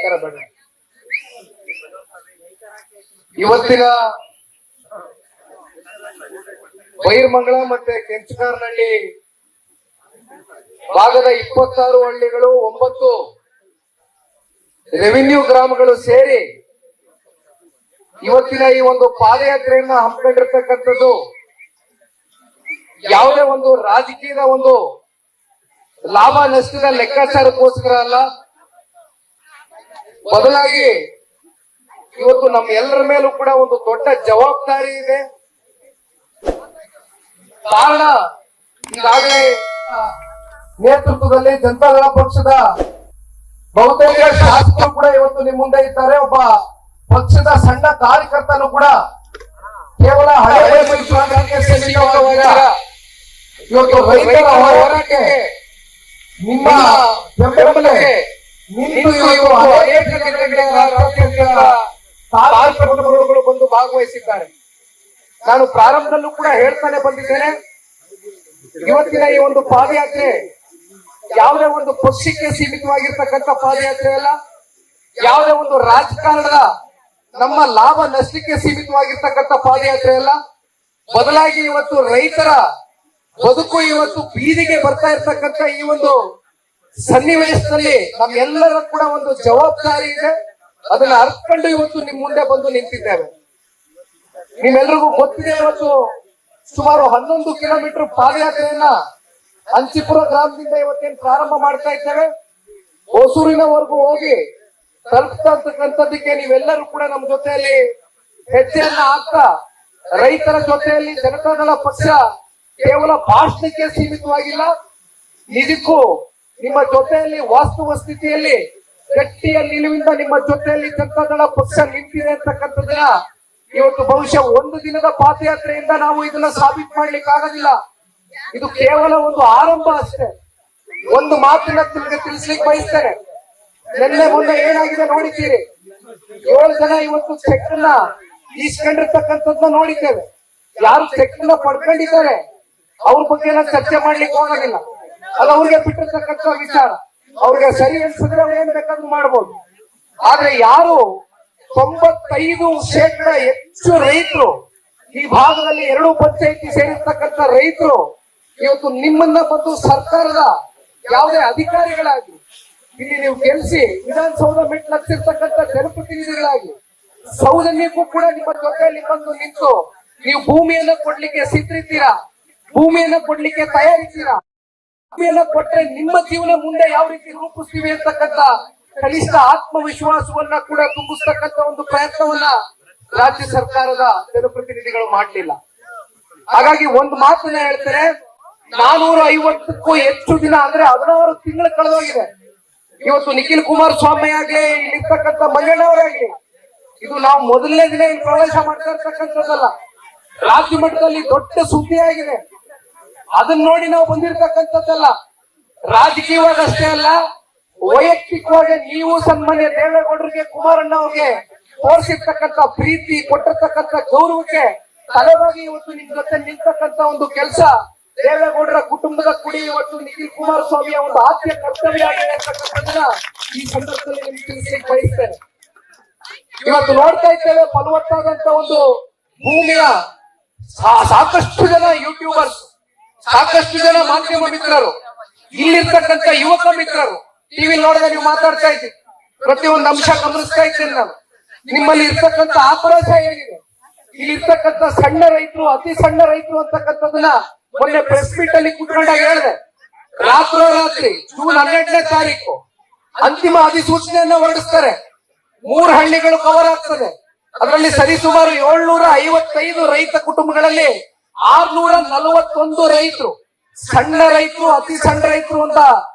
ಅಧಿಕಾರ ಬೇಡ. ಇವತ್ತಿನ ಬೈರ್ಮಂಗಲ ಮತ್ತೆ ಕೆಂಚಕಾರನಹಳ್ಳಿ ಭಾಗದ 26 ಹಳ್ಳಿಗಳು 9 ರೆವಿನ್ಯೂ ಗ್ರಾಮಗಳು ಸೇರಿ ಇವತ್ತಿನ ಈ ಒಂದು ಪಾದಯಾತ್ರೆಯನ್ನ ಹಮ್ಮಿಕೊಂಡಿರ್ತಕ್ಕಂಥದ್ದು ಯಾವುದೇ ಒಂದು ರಾಜಕೀಯದ ಒಂದು ಲಾಭ ನಷ್ಟದ ಲೆಕ್ಕಾಚಾರಕ್ಕೋಸ್ಕರ ಅಲ್ಲ, ಬದಲಾಗಿ ಇವತ್ತು ನಮ್ಮ ಎಲ್ಲರ ಮೇಲೂ ಕೂಡ ಒಂದು ದೊಡ್ಡ ಜವಾಬ್ದಾರಿ ಇದೆ. ಕಾರಣ ಈಗಾಗಲೇ ನೇತೃತ್ವದಲ್ಲಿ ಜನತಾದಳ ಪಕ್ಷದ ಬಹುತೇಕ ಶಾಸಕರು ಕೂಡ ಇವತ್ತು ನಿಮ್ಮ ಮುಂದೆ ಇದ್ದಾರೆ. ಒಬ್ಬ ಪಕ್ಷದ ಸಣ್ಣ ಕಾರ್ಯಕರ್ತನು ಕೂಡ ಕೇವಲ ಹಳೆ ಇವತ್ತು ರೈತರ ಹೋರಾಟಕ್ಕೆ ನಿಮ್ಮ ಬೆಂಬಲಕ್ಕೆ ಕಾರ್ಯಕರ್ತರು ಬಂದು ಭಾಗವಹಿಸಿದ್ದಾರೆ. ನಾನು ಪ್ರಾರಂಭದಲ್ಲೂ ಕೂಡ ಹೇಳ್ತಾನೆ ಬಂದಿದ್ದೇನೆ, ಇವತ್ತಿನ ಈ ಒಂದು ಪಾದಯಾತ್ರೆ ಯಾವುದೇ ಒಂದು ಪಕ್ಷಕ್ಕೆ ಸೀಮಿತವಾಗಿರ್ತಕ್ಕಂಥ ಪಾದಯಾತ್ರೆ ಅಲ್ಲ, ಯಾವುದೇ ಒಂದು ರಾಜಕಾರಣದ ನಮ್ಮ ಲಾಭ ನಷ್ಟಕ್ಕೆ ಸೀಮಿತವಾಗಿರ್ತಕ್ಕಂಥ ಪಾದಯಾತ್ರೆ ಅಲ್ಲ, ಬದಲಾಗಿ ಇವತ್ತು ರೈತರ ಬದುಕು ಇವತ್ತು ಬೀದಿಗೆ ಬರ್ತಾ ಇರ್ತಕ್ಕಂಥ ಈ ಒಂದು ಸನ್ನಿವೇಶದಲ್ಲಿ ನಮ್ಮೆಲ್ಲರ ಕೂಡ ಒಂದು ಜವಾಬ್ದಾರಿ ಇದೆ. ಅದನ್ನ ಅರ್ಕೊಂಡು ಇವತ್ತು ನಿಮ್ ಮುಂದೆ ಬಂದು ನಿಂತಿದ್ದೇವೆ. ನಿಮ್ಮೆಲ್ರಿಗೂ ಗೊತ್ತಿದೆ, ಇವತ್ತು ಸುಮಾರು 11 ಕಿಲೋಮೀಟರ್ ಪಾದಯಾತ್ರೆಯನ್ನ ಅಂಚಿಪುರ ಗ್ರಾಮದಿಂದ ಇವತ್ತೇನು ಪ್ರಾರಂಭ ಮಾಡ್ತಾ ಇದ್ದೇವೆ. ಹೊಸೂರಿನವರೆಗೂ ಹೋಗಿ ತಲುಪ್ತಕ್ಕಂಥದ್ದಕ್ಕೆ ನೀವೆಲ್ಲರೂ ಕೂಡ ನಮ್ಮ ಜೊತೆಯಲ್ಲಿ ಹೆಜ್ಜೆಯನ್ನ ಹಾಕ್ತಾ ರೈತರ ಜೊತೆಯಲ್ಲಿ ಜನತಾದಳ ಪಕ್ಷ ಕೇವಲ ಭಾಷಣಕ್ಕೆ ಸೀಮಿತವಾಗಿಲ್ಲ, ನಿಜಕ್ಕೂ ನಿಮ್ಮ ಜೊತೆಯಲ್ಲಿ ವಾಸ್ತವ ಸ್ಥಿತಿಯಲ್ಲಿ ಗಟ್ಟಿಯ ನಿಲುವಿಂದ ನಿಮ್ಮ ಜೊತೆಯಲ್ಲಿ ಜನತಾದಳ ಪಕ್ಷ ನಿಂತಿದೆ ಅಂತಕ್ಕಂಥದ್ದನ್ನ ಇವತ್ತು ಬಹುಶಃ ಒಂದು ದಿನದ ಪಾದಯಾತ್ರೆಯಿಂದ ನಾವು ಇದನ್ನ ಸಾಬೀತು ಮಾಡ್ಲಿಕ್ಕೆ ಆಗೋದಿಲ್ಲ. ಇದು ಕೇವಲ ಒಂದು ಆರಂಭ ಅಷ್ಟೇ. ಒಂದು ಮಾತನ್ನ ನಿಮಗೆ ತಿಳಿಸ್ಲಿಕ್ಕೆ ಬಯಸ್ತೇನೆ. ನಿನ್ನೆ ಮೊನ್ನೆ ಏನಾಗಿದೆ ನೋಡಿದ್ದೀರಿ, 7 ಜನ ಇವತ್ತು ಚೆಕ್ ಅನ್ನ ಈಸ್ಕೊಂಡಿರ್ತಕ್ಕಂಥದ್ದನ್ನ ನೋಡಿದ್ದೇವೆ. ಯಾರು ಚೆಕ್ ಅನ್ನ ಪಡ್ಕೊಂಡಿದ್ದಾರೆ ಅವ್ರ ಬಗ್ಗೆ ನಾನು ಚರ್ಚೆ ಮಾಡ್ಲಿಕ್ಕೆ ಹೋಗೋದಿಲ್ಲ, ಅದು ಅವ್ರಿಗೆ ಬಿಟ್ಟಿರ್ತಕ್ಕಂಥ ವಿಚಾರ. ಅವ್ರಿಗೆ ಸರಿ ಅನ್ಸಿದ್ರೆ ಏನ್ ಬೇಕಾದ್ರೂ ಮಾಡ್ಬೋದು. ಆದ್ರೆ ಯಾರು 95% ಹೆಚ್ಚು ರೈತರು ಈ ಭಾಗದಲ್ಲಿ 2 ಪಂಚಾಯಿತಿ ಸೇರಿರ್ತಕ್ಕಂಥ ರೈತರು ಇವತ್ತು ನಿಮ್ಮನ್ನ ಬಂದು ಸರ್ಕಾರದ ಯಾವುದೇ ಅಧಿಕಾರಿಗಳಾಗಿ ಇಲ್ಲಿ ನೀವು ಗೆಲ್ಸಿ ವಿಧಾನಸೌಧ ಮೆಟ್ಲು ಹತ್ತಿರ್ತಕ್ಕಂಥ ಜನಪ್ರತಿನಿಧಿಗಳಾಗಿ ಸೌಜನ್ಯಕ್ಕೂ ಕೂಡ ನಿಮ್ಮ ಜೊತೆಯಲ್ಲಿ ಬಂದು ನಿಂತು ನೀವು ಭೂಮಿಯನ್ನ ಕೊಡ್ಲಿಕ್ಕೆ ಸಿದ್ಧಿದ್ದೀರಾ, ಭೂಮಿಯನ್ನ ಕೊಡ್ಲಿಕ್ಕೆ ತಯಾರಿದ್ದೀರಾ. ಭೂಮಿಯನ್ನ ಕೊಟ್ರೆ ನಿಮ್ಮ ಜೀವನ ಮುಂದೆ ಯಾವ ರೀತಿ ರೂಪಿಸ್ತೀವಿ ಅಂತಕ್ಕಂಥ ಕನಿಷ್ಠ ಆತ್ಮವಿಶ್ವಾಸವನ್ನ ಕೂಡ ತುಂಬಿಸ್ತಕ್ಕಂಥ ಒಂದು ಪ್ರಯತ್ನವನ್ನ ರಾಜ್ಯ ಸರ್ಕಾರದ ಜನಪ್ರತಿನಿಧಿಗಳು ಮಾಡಲಿಲ್ಲ. ಹಾಗಾಗಿ ಒಂದು ಮಾತನ್ನ ಹೇಳ್ತಾರೆ, 450ಕ್ಕೂ ಹೆಚ್ಚು ದಿನ ಅಂದ್ರೆ 16 ತಿಂಗಳು ಕಳೆದೋಗಿದೆ. ಇವತ್ತು ನಿಖಿಲ್ ಕುಮಾರಸ್ವಾಮಿ ಆಗ್ಲಿ, ಇಲ್ಲಿರ್ತಕ್ಕಂಥ ಮಂಜಣ್ಣವರಾಗ್ಲಿ, ಇದು ನಾವು ಮೊದಲನೇ ದಿನ ಇಲ್ಲಿ ಪ್ರವೇಶ ಮಾಡ್ತಾ ಇರ್ತಕ್ಕಂಥದ್ದಲ್ಲ, ರಾಜ್ಯ ಮಟ್ಟದಲ್ಲಿ ದೊಡ್ಡ ಸುದ್ದಿ ಆಗಿದೆ. ಅದನ್ನ ನೋಡಿ ನಾವು ಬಂದಿರತಕ್ಕಂಥದ್ದಲ್ಲ. ರಾಜಕೀಯವಾಗಿ ಅಷ್ಟೇ ಅಲ್ಲ, ವೈಯಕ್ತಿಕವಾಗಿ ನೀವು ಸನ್ಮಾನ್ಯ ದೇವೇಗೌಡರಿಗೆ, ಕುಮಾರಣ್ಣ ಅವ್ರಿಗೆ ತೋರಿಸಿರ್ತಕ್ಕಂಥ ಪ್ರೀತಿ, ಕೊಟ್ಟಿರ್ತಕ್ಕಂಥ ಗೌರವಕ್ಕೆ ತಲೆಬಾಗಿ ಇವತ್ತು ನಿಮ್ ಜೊತೆ ನಿಲ್ತಕ್ಕಂಥ ಒಂದು ಕೆಲಸ ದೇವೇಗೌಡರ ಕುಟುಂಬದ ಕುಡಿ ಇವತ್ತು ನಿಖಿಲ್ ಕುಮಾರಸ್ವಾಮಿಯ ಒಂದು ಆದ್ಯ ಕರ್ತವ್ಯ ಆಗಿದೆ ಅಂತಕ್ಕಂಥದ್ದನ್ನ ಈ ಸಂದರ್ಭದಲ್ಲಿ ನಿಮ್ಗೆ ತಿಳಿಸ್ಲಿಕ್ಕೆ ಬಯಸ್ತೇನೆ. ಇವತ್ತು ನೋಡ್ತಾ ಇದ್ದೇವೆ, ಫಲವತ್ತಾದಂತ ಒಂದು ಭೂಮಿಯ ಸಾಕಷ್ಟು ಜನ ಯೂಟ್ಯೂಬರ್ಸ್, ಸಾಕಷ್ಟು ಜನ ಮಾಧ್ಯಮ ಮಿತ್ರರು, ಇಲ್ಲಿರ್ತಕ್ಕಂಥ ಯುವಕ ಮಿತ್ರರು ಟಿವಿ ನೋಡಿದ್ರೆ ನೀವು ಮಾತಾಡ್ತಾ ಇದ್ದೀರಿ, ಪ್ರತಿಯೊಂದು ಅಂಶ ಗಮನಿಸ್ತಾ ಇದ್ದೇನೆ ನಾನು. ನಿಮ್ಮಲ್ಲಿ ಇರ್ತಕ್ಕಂಥ ಆಕ್ರೋಶ ಏನಿದೆ, ಇಲ್ಲಿ ಇರ್ತಕ್ಕಂಥ ಸಣ್ಣ ರೈತರು, ಅತಿ ಸಣ್ಣ ರೈತರು ಅಂತಕ್ಕಂಥದ್ದನ್ನ ಮೊನ್ನೆ ಪ್ರೆಸ್ ಮೀಟ್ ಅಲ್ಲಿ ಕುತ್ಕೊಂಡಾಗ ಹೇಳಿದೆ. ರಾತ್ರೋರಾತ್ರಿ ಜೂನ್ 12ನೇ ತಾರೀಕು ಅಂತಿಮ ಅಧಿಸೂಚನೆಯನ್ನ ಹೊರಡಿಸ್ತಾರೆ. 3 ಹಳ್ಳಿಗಳು ಕವರ್ ಆಗ್ತದೆ. ಅದರಲ್ಲಿ ಸರಿಸುಮಾರು 755 ರೈತ ಕುಟುಂಬಗಳಲ್ಲಿ 641 ರೈತರು, ಸಣ್ಣ ರೈತರು, ಅತಿ ಸಣ್ಣ ರೈತರು ಅಂತ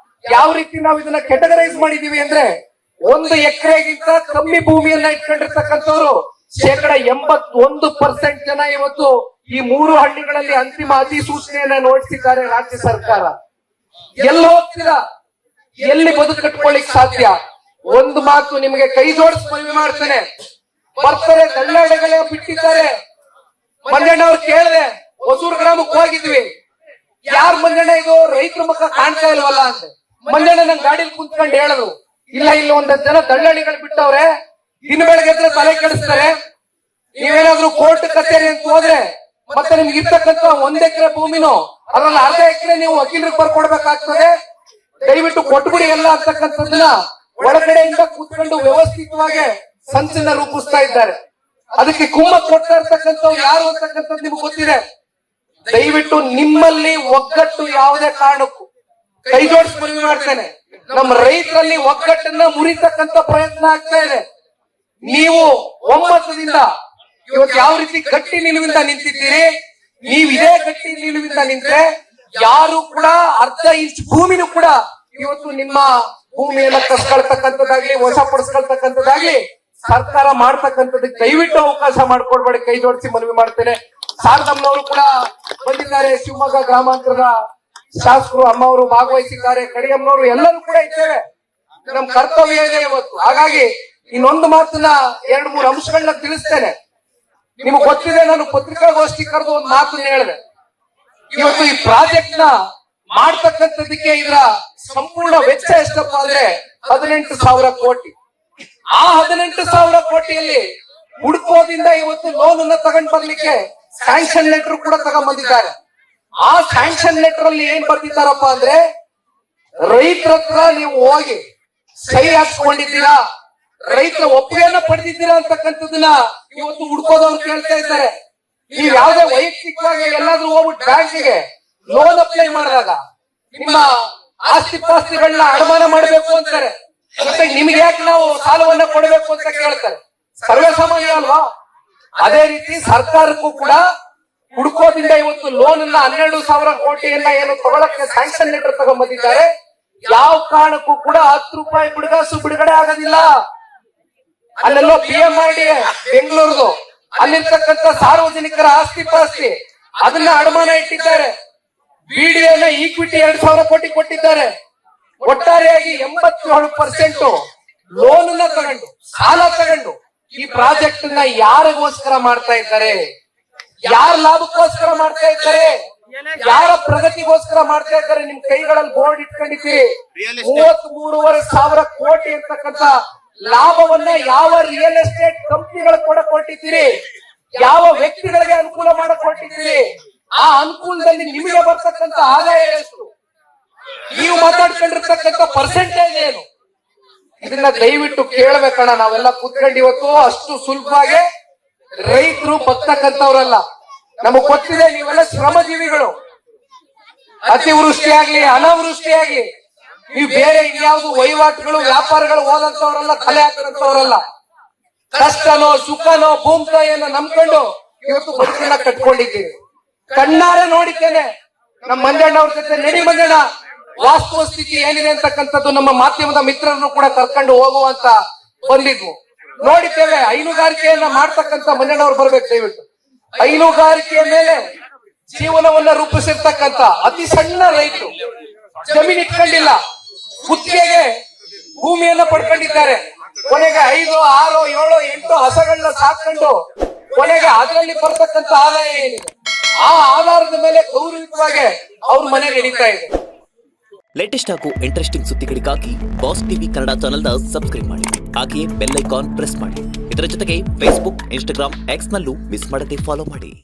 ಯಾವ ರೀತಿ ನಾವು ಇದನ್ನ ಕೆಟಗರೈಸ್ ಮಾಡಿದೀವಿ ಅಂದ್ರೆ, 1 ಎಕರೆಗಿಂತ ಕಮ್ಮಿ ಭೂಮಿಯನ್ನ ಇಟ್ಕೊಂಡಿರ್ತಕ್ಕಂಥವ್ರು 81% ಜನ ಇವತ್ತು ಈ 3 ಹಳ್ಳಿಗಳಲ್ಲಿ ಅಂತಿಮ ಅಧಿಸೂಚನೆಯನ್ನ ನೋಡಿಸಿದ್ದಾರೆ ರಾಜ್ಯ ಸರ್ಕಾರ. ಎಲ್ಲಿ ಹೋಗ್ತೀರಾ, ಎಲ್ಲಿ ಬದುಕು ಕಟ್ಕೊಳ್ಳಿಕ್ ಸಾಧ್ಯ? ಒಂದು ಮಾತು ನಿಮಗೆ ಕೈ ಜೋಡಿಸಿ ಮನವಿ ಮಾಡ್ತೇನೆ, ಬರ್ತಾರೆ ದಳ್ಳಾಳಿಗಳೇ ಬಿಟ್ಟಿದ್ದಾರೆ. ಮಂಜಣ್ಣ ಅವ್ರು ಕೇಳಿದೆ, ಹೊಸೂರು ಗ್ರಾಮಕ್ಕೆ ಹೋಗಿದ್ವಿ, ಯಾರು ಮಂಜಣ್ಣ ಇದು ರೈತರ ಮುಖ ಕಾಣ್ತಾ ಇಲ್ವಲ್ಲ ಅಂತ. ಮಂಜಣ್ಣ ನಂಗೆ ಗಾಡಿಲಿ ಕುಂತ್ಕೊಂಡು ಹೇಳಿದ್ರು, ಇಲ್ಲ ಒಂದಷ್ಟು ಜನ ದಳ್ಳಾಳಿಗಳು ಬಿಟ್ಟವ್ರೆ, ದಿನ ಬೆಳಗ್ಗೆ ಎದ್ರೆ ತಲೆ ಕೆಡಿಸ್ತಾರೆ. ನೀವೇನಾದ್ರೂ ಕೋರ್ಟ್ ಕಚೇರಿ ಅಂತ ಹೋದ್ರೆ ಮತ್ತೆ ನಿಮ್ಗೆ ಇರ್ತಕ್ಕಂಥ 1 ಎಕರೆ ಭೂಮಿನೂ ಅದ್ರಲ್ಲಿ ಅರ್ಧ ಎಕರೆ ನೀವು ವಕೀಲರಿಗೆ ಬರ್ಕೊಡ್ಬೇಕಾಗ್ತದೆ. ದಯವಿಟ್ಟು ಕೊಟ್ಬಿಡಿ ಎಲ್ಲ ಅಂತಕ್ಕಂಥದ್ದನ್ನ ಒಳಗಡೆಯಿಂದ ಕೂತ್ಕೊಂಡು ವ್ಯವಸ್ಥಿತವಾಗಿ ಸಂಚನ್ನ ರೂಪಿಸ್ತಾ ಇದ್ದಾರೆ. ಅದಕ್ಕೆ ಕುಮ್ಮಕ್ ಕೊಡ್ತಾ ಇರ್ತಕ್ಕಂಥವ್ರು ಯಾರು ಅಂತಕ್ಕಂಥದ್ದು ನಿಮ್ಗೆ ಗೊತ್ತಿದೆ. ದಯವಿಟ್ಟು ನಿಮ್ಮಲ್ಲಿ ಒಗ್ಗಟ್ಟು ಯಾವುದೇ ಕಾರಣಕ್ಕೂ ಕೈ ಜೋಡಿಸಿ ಮನವಿ ಮಾಡ್ತೇನೆ. ನಮ್ಮ ರೈತರಲ್ಲಿ ಒಗ್ಗಟ್ಟನ್ನ ಮುರಿತಕ್ಕಂಥ ಪ್ರಯತ್ನ ಆಗ್ತಾ ಇದೆ. ನೀವು ಒಮ್ಮತದಿಂದ ಇವತ್ತು ಯಾವ ರೀತಿ ಗಟ್ಟಿ ನಿಲುವಿಂದ ನಿಂತಿದ್ದೀರಿ, ನೀವು ಇದೇ ಗಟ್ಟಿ ನಿಲುವಿಂದ ನಿಂತ್ರೆ ಯಾರು ಕೂಡ ಅರ್ಧ ಇಂಚ್ ಭೂಮಿನೂ ಕೂಡ ಇವತ್ತು ನಿಮ್ಮ ಭೂಮಿಯನ್ನ ಕಸ್ಕೊಳ್ತಕ್ಕಂಥದ್ದಾಗ್ಲಿ ವಶಪಡಿಸ್ಕೊಳ್ತಕ್ಕಂಥದ್ದಾಗ್ಲಿ ಸರ್ಕಾರ ಮಾಡ್ತಕ್ಕಂಥದ್ದಕ್ಕೆ ದಯವಿಟ್ಟು ಅವಕಾಶ ಮಾಡ್ಕೊಡ್ಬೇಡಿ. ಕೈ ಜೋಡಿಸಿ ಮನವಿ ಮಾಡ್ತೇನೆ. ಶಾರದಮ್ಮನವರು ಕೂಡ ಬಂದಿದ್ದಾರೆ, ಶಿವಮೊಗ್ಗ ಗ್ರಾಮಾಂತರದ ಶಾಸಕರು ಅಮ್ಮ ಅವರು ಭಾಗವಹಿಸಿದ್ದಾರೆ, ಕಡಿಯಮ್ಮನವರು ಎಲ್ಲರೂ ಕೂಡ ಇದ್ದೇವೆ. ನಮ್ ಕರ್ತವ್ಯ ಇದೆ ಇವತ್ತು. ಹಾಗಾಗಿ ಇನ್ನೊಂದು ಮಾತನ್ನ 2-3 ಅಂಶಗಳನ್ನ ತಿಳಿಸ್ತೇನೆ. ನಿಮಗೆ ಗೊತ್ತಿದೆ, ನಾನು ಪತ್ರಿಕಾಗೋಷ್ಠಿ ಕರೆದು ಒಂದು ಮಾತನ್ನ ಹೇಳಿದೆ. ಇವತ್ತು ಈ ಪ್ರಾಜೆಕ್ಟ್ ನ ಮಾಡ್ತಕ್ಕಂಥದಕ್ಕೆ ಇದರ ಸಂಪೂರ್ಣ ವೆಚ್ಚ ಎಷ್ಟಪ್ಪ ಅಂದ್ರೆ 18,000 ಕೋಟಿ. ಆ 18,000 ಕೋಟಿಯಲ್ಲಿ ಹುಡ್ಕೋದಿಂದ ಇವತ್ತು ಲೋನ್ ಅನ್ನ ತಗೊಂಡ್ ಬರ್ಲಿಕ್ಕೆ ಸ್ಯಾಂಕ್ಷನ್ ಲೆಟರ್ ಕೂಡ ತಗೊಂಡ್ ಬಂದಿದ್ದಾರೆ. ಆ ಸ್ಯಾಂಕ್ಷನ್ ಲೆಟರ್ ಅಲ್ಲಿ ಏನ್ ಬರ್ತಿದ್ದಾರಪ್ಪ ಅಂದ್ರೆ, ರೈತರ ಹತ್ರ ನೀವು ಹೋಗಿ ಸಹಿ ಹಾಕ್ಸ್ಕೊಂಡಿದ್ದೀರಾ, ರೈತರ ಒಪ್ಪಿಗೆಯನ್ನ ಪಡೆದಿದ್ದೀರಾ ಅಂತಕ್ಕಂಥದ್ದನ್ನ ಇವತ್ತು ಹುಡ್ಕೋದವ್ರು ಕೇಳ್ತಾ ಇದ್ದಾರೆ. ನೀವು ಯಾವ್ದೇ ವೈಯಕ್ತಿಕವಾಗಿ ಎಲ್ಲಾದ್ರೂ ಹೋಗ್ಬಿಟ್ಟು ಬ್ಯಾಂಕಿಗೆ ಲೋನ್ ಅಪ್ಲೈ ಮಾಡಿದಾಗ ನಿಮ್ಮ ಆಸ್ತಿ ಪಾಸ್ತಿಗಳನ್ನ ಅಡಮಾನ ಮಾಡಬೇಕು ಅಂತಾರೆ. ಮತ್ತೆ ನಿಮ್ಗೆ ಯಾಕೆ ನಾವು ಸಾಲವನ್ನ ಕೊಡಬೇಕು ಅಂತ ಕೇಳ್ತಾರೆ. ಸರ್ವೇ ಸಾಮಾನ್ಯ ಅಲ್ವಾ? ಅದೇ ರೀತಿ ಸರ್ಕಾರಕ್ಕೂ ಕೂಡ ಹುಡ್ಕೋದಿಂದ ಇವತ್ತು ಲೋನ್ ಅನ್ನ 12,000 ಕೋಟಿಯನ್ನ ಏನು ತಗೊಳಕ್ಕೆ ಸ್ಯಾಂಕ್ಷನ್ ಲೆಟರ್ ತಗೊಂಡ್ಬಂದಿದ್ದಾರೆ. ಯಾವ ಕಾರಣಕ್ಕೂ ಕೂಡ 10 ರೂಪಾಯಿ ಬಿಡುಗಾಸು ಬಿಡುಗಡೆ ಆಗೋದಿಲ್ಲ. ಅಲ್ಲೆಲ್ಲೋ PMRD ಬೆಂಗಳೂರುದು ಅಲ್ಲಿರ್ತಕ್ಕಂಥ ಸಾರ್ವಜನಿಕರ ಆಸ್ತಿ ಪಾಸ್ತಿ ಅದನ್ನ ಅಡಮಾನ ಇಟ್ಟಿದ್ದಾರೆ. BDA ಈಕ್ವಿಟಿ 2,000 ಕೋಟಿ ಕೊಟ್ಟಿದ್ದಾರೆ. ಒಟ್ಟಾರೆಯಾಗಿ 87% ಲೋನ್ ಅನ್ನ ತಗೊಂಡು ಸಾಲ ತಗೊಂಡು ಈ ಪ್ರಾಜೆಕ್ಟ್ ನ ಯಾರಿಗೋಸ್ಕರ ಮಾಡ್ತಾ ಇದ್ದಾರೆ, ಯಾರ ಲಾಭಕ್ಕೋಸ್ಕರ ಮಾಡ್ತಾ ಇದ್ದಾರೆ, ಯಾರ ಪ್ರಗತಿಗೋಸ್ಕರ ಮಾಡ್ತಾ ಇದ್ದಾರೆ? ನಿಮ್ ಕೈಗಳಲ್ಲಿ ಬೋರ್ಡ್ ಇಟ್ಕೊಂಡಿದ್ದೀರಿ. 33,500 ಕೋಟಿ ಅಂತಕ್ಕಂಥ ಲಾಭವನ್ನ ಯಾವ ರಿಯಲ್ ಎಸ್ಟೇಟ್ ಕಂಪನಿಗಳು ಕೂಡ ಕೊಟ್ಟಿದ್ದೀರಿ, ಯಾವ ವ್ಯಕ್ತಿಗಳಿಗೆ ಅನುಕೂಲ ಮಾಡಿಕೊಟ್ಟಿದ್ದೀರಿ. ಆ ಅನುಕೂಲದಲ್ಲಿ ನಿಮಗೆ ಬರ್ತಕ್ಕಂಥ ಆದಾಯ ಎಷ್ಟು, ನೀವು ಮಾತಾಡ್ಕೊಂಡಿರ್ತಕ್ಕಂಥ ಪರ್ಸೆಂಟೇಜ್ ಏನು, ಇದನ್ನ ದಯವಿಟ್ಟು ಕೇಳಬೇಕಣ್ಣ. ನಾವೆಲ್ಲ ಕೂತ್ಕೊಂಡು ಇವತ್ತು ಅಷ್ಟು ಸುಲಭವಾಗಿ ರೈತರು ಬರ್ತಕ್ಕಂಥವ್ರಲ್ಲ. ನಮಗ್ ಗೊತ್ತಿದೆ, ನೀವೆಲ್ಲ ಶ್ರಮಜೀವಿಗಳು. ಅತಿವೃಷ್ಟಿ ಆಗ್ಲಿ ಅನಾವೃಷ್ಟಿ ಆಗ್ಲಿ ನೀವು ಬೇರೆ ಇನ್ಯಾವುದು ವಹಿವಾಟುಗಳು ವ್ಯಾಪಾರಗಳು ಹೋದಂತವ್ರಲ್ಲ, ತಲೆ ಹಾಕಂತವ್ರಲ್ಲ. ಕಷ್ಟನೋ ಸುಖನೋ ಭೂಮಿತಾಯಿಯನ್ನ ನಂಬ್ಕೊಂಡು ಇವತ್ತು ಬದುಕನ್ನ ಕಟ್ಕೊಂಡಿದ್ದೀವಿ. ಕಣ್ಣಾರೆ ನೋಡಿದ್ದೇನೆ. ನಮ್ಮ ಮಂಜಣ್ಣ ಅವ್ರ ಜೊತೆ ನಡಿ ಮಂಜಣ್ಣ ವಾಸ್ತವ ಸ್ಥಿತಿ ಏನಿದೆ ಅಂತಕ್ಕಂಥದ್ದು ನಮ್ಮ ಮಾಧ್ಯಮದ ಮಿತ್ರರನ್ನು ಕೂಡ ಕರ್ಕೊಂಡು ಹೋಗುವಂತ ಬಂದಿದ್ವು. ನೋಡಿದ್ದೇವೆ. ಹೈನುಗಾರಿಕೆಯನ್ನ ಮಾಡ್ತಕ್ಕಂಥ ಮಂಜಣ್ಣವ್ರು ಬರ್ಬೇಕು ದಯವಿಟ್ಟು. ಹೈನುಗಾರಿಕೆಯ ಮೇಲೆ ಜೀವನವನ್ನ ರೂಪಿಸಿರ್ತಕ್ಕಂಥ ಅತಿ ಸಣ್ಣ ರೈತರು, ಜಮೀನ್ ಇಟ್ಕೊಂಡಿಲ್ಲ, ಗುತ್ತಿಗೆಗೆ ಭೂಮಿಯನ್ನ ಪಡ್ಕೊಂಡಿದ್ದಾರೆ. ಕೊನೆಗೆ 5, 6, 7, 8 ಹಸಗಳನ್ನ ಸಾಕೊಂಡು ಕೊನೆಗೆ ಅದರಲ್ಲಿ ಬರ್ತಕ್ಕಂಥ ಆದಾಯ ಏನಿದೆ ಆ ಆಧಾರದ ಮೇಲೆ ಗೌರವಯುತವಾಗಿ ಅವ್ರ ಮನೆ ನಡೀತಾ ಇದೆ. ಲೇಟೆಸ್ಟ್ ಹಾಗೂ ಇಂಟ್ರೆಸ್ಟಿಂಗ್ ಸುದ್ದಿಗಳಿಗಾಗಿ ಬಾಸ್ ಟಿವಿ ಕನ್ನಡ ಚಾನೆಲ್ನ ಸಬ್ಸ್ಕ್ರೈಬ್ ಮಾಡಿ. ಹಾಗೆಯೇ ಬೆಲ್ ಐಕಾನ್ ಪ್ರೆಸ್ ಮಾಡಿ. ಇದರ ಜೊತೆಗೆ ಫೇಸ್ಬುಕ್, ಇನ್ಸ್ಟಾಗ್ರಾಮ್, ಎಕ್ಸ್ ನಲ್ಲೂ ಮಿಸ್ ಮಾಡದೆ ಫಾಲೋ ಮಾಡಿ.